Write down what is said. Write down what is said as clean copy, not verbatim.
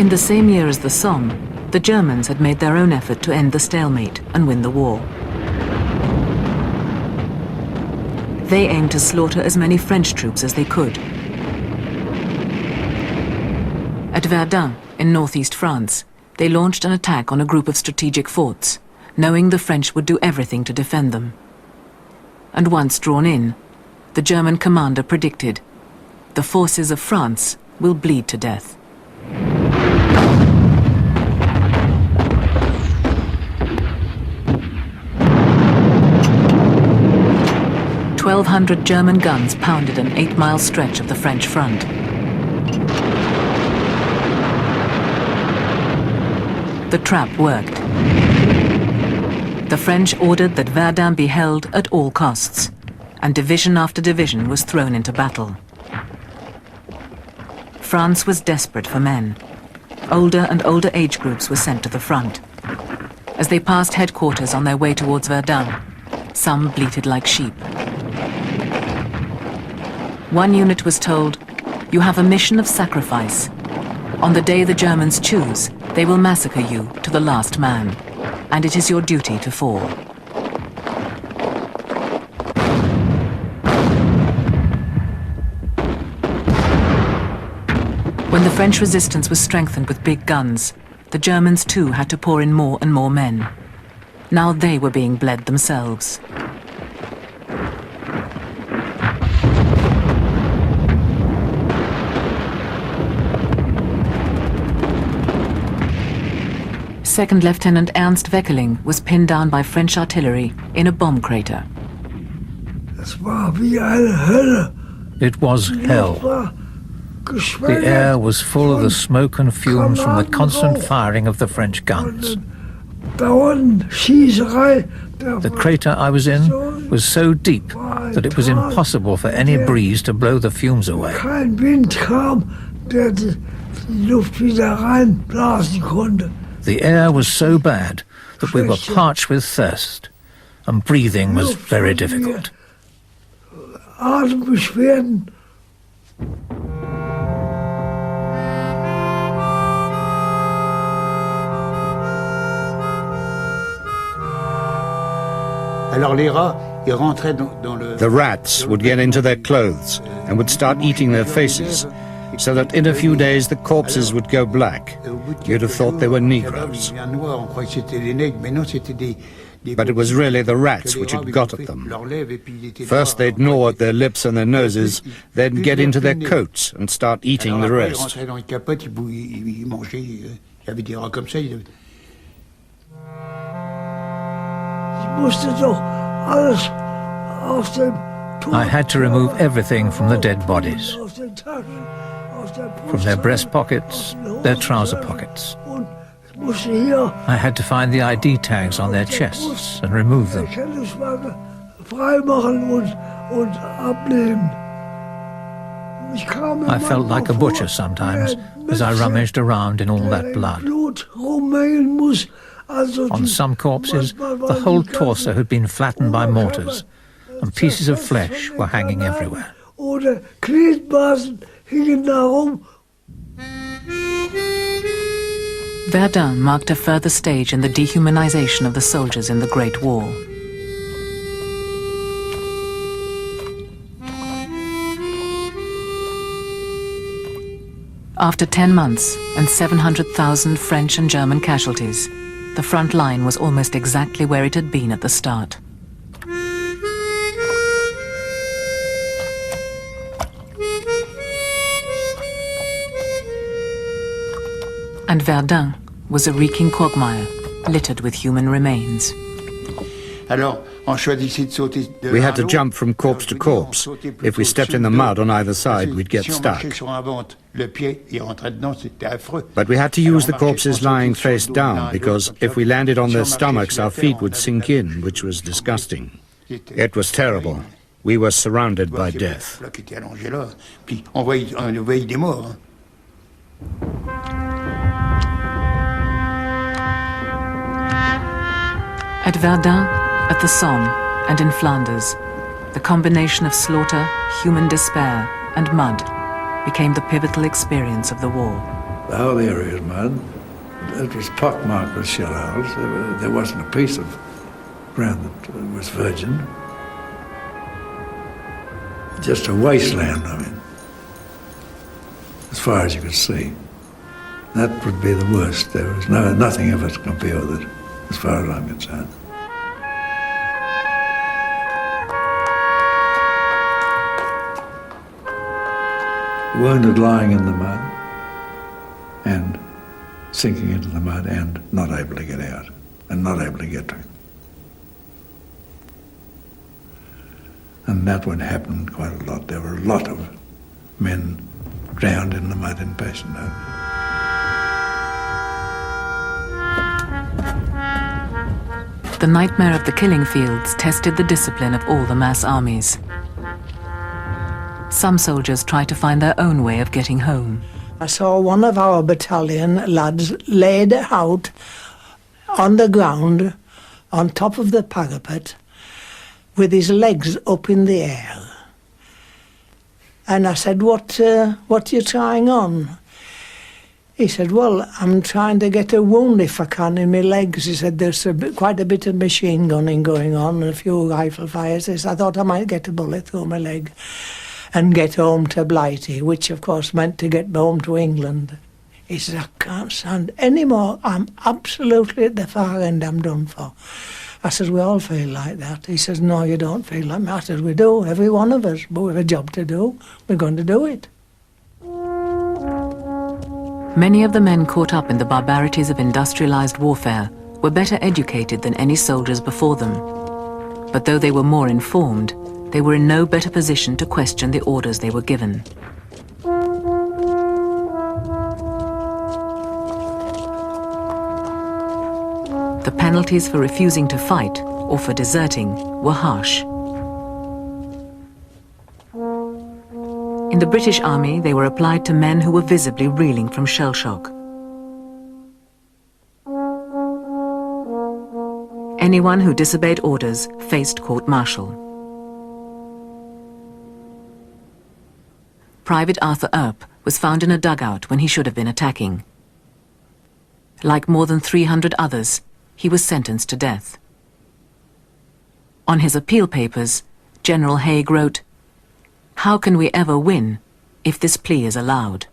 In the same year as the Somme, the Germans had made their own effort to end the stalemate and win the war. They aimed to slaughter as many French troops as they could. At Verdun, in northeast France, they launched an attack on a group of strategic forts, knowing the French would do everything to defend them. And once drawn in, the German commander predicted, the forces of France will bleed to death. 1,200 German guns pounded an 8-mile stretch of the French front. The trap worked. The French ordered that Verdun be held at all costs, and division after division was thrown into battle. France was desperate for men. Older and older age groups were sent to the front. As they passed headquarters on their way towards Verdun, some bleated like sheep. One unit was told, "You have a mission of sacrifice. On the day the Germans choose, they will massacre you to the last man, and it is your duty to fall." When the French resistance was strengthened with big guns, the Germans too had to pour in more and more men. Now they were being bled themselves. Second Lieutenant Ernst Weckeling was pinned down by French artillery in a bomb crater. It was hell. The air was full of the smoke and fumes from the constant firing of the French guns. The crater I was in was so deep that it was impossible for any breeze to blow the fumes away. The air was so bad that we were parched with thirst, and breathing was very difficult. The rats would get into their clothes and would start eating their faces, so that in a few days the corpses would go black. You'd have thought they were Negroes. But it was really the rats which had got at them. First they'd gnaw at their lips and their noses, then get into their coats and start eating the rest. I had to remove everything from the dead bodies. From their breast pockets, their trouser pockets. I had to find the ID tags on their chests and remove them. I felt like a butcher sometimes as I rummaged around in all that blood. On some corpses, the whole torso had been flattened by mortars, and pieces of flesh were hanging everywhere. Verdun marked a further stage in the dehumanization of the soldiers in the Great War. After 10 months and 700,000 French and German casualties, the front line was almost exactly where it had been at the start. And Verdun was a reeking quagmire, littered with human remains. We had to jump from corpse to corpse. If we stepped in the mud on either side, we'd get stuck. But we had to use the corpses lying face down, because if we landed on their stomachs, our feet would sink in, which was disgusting. It was terrible. We were surrounded by death. At Verdun, at the Somme, and in Flanders, the combination of slaughter, human despair, and mud became the pivotal experience of the war. The whole area was mud. It was pockmarked with shell holes. There wasn't a piece of ground that was virgin. Just a wasteland, I mean, as far as you could see. That would be the worst. There was nothing ever to compare with it, as far as I'm concerned. Wounded lying in the mud and sinking into the mud and not able to get out and not able to get to him. And that would happen quite a lot. There were a lot of men drowned in the mud in Passchendaele. The nightmare of the killing fields tested the discipline of all the mass armies. Some soldiers tried to find their own way of getting home. I saw one of our battalion lads laid out on the ground on top of the parapet with his legs up in the air. And I said, what are you trying on? He said, well, I'm trying to get a wound if I can in my legs. He said, there's quite a bit of machine gunning going on and a few rifle fires. He said, I thought I might get a bullet through my leg and get home to Blighty, which of course meant to get home to England. He said, I can't stand any more. I'm absolutely at the far end. I'm done for. I said, we all feel like that. He says, no, you don't feel like that. I said, we do, every one of us, but we have a job to do. We're going to do it. Many of the men caught up in the barbarities of industrialized warfare were better educated than any soldiers before them. But though they were more informed, they were in no better position to question the orders they were given. The penalties for refusing to fight or for deserting were harsh. In the British Army, they were applied to men who were visibly reeling from shell shock. Anyone who disobeyed orders faced court-martial. Private Arthur Earp was found in a dugout when he should have been attacking. Like more than 300 others, he was sentenced to death. On his appeal papers, General Haig wrote, "How can we ever win if this plea is allowed?"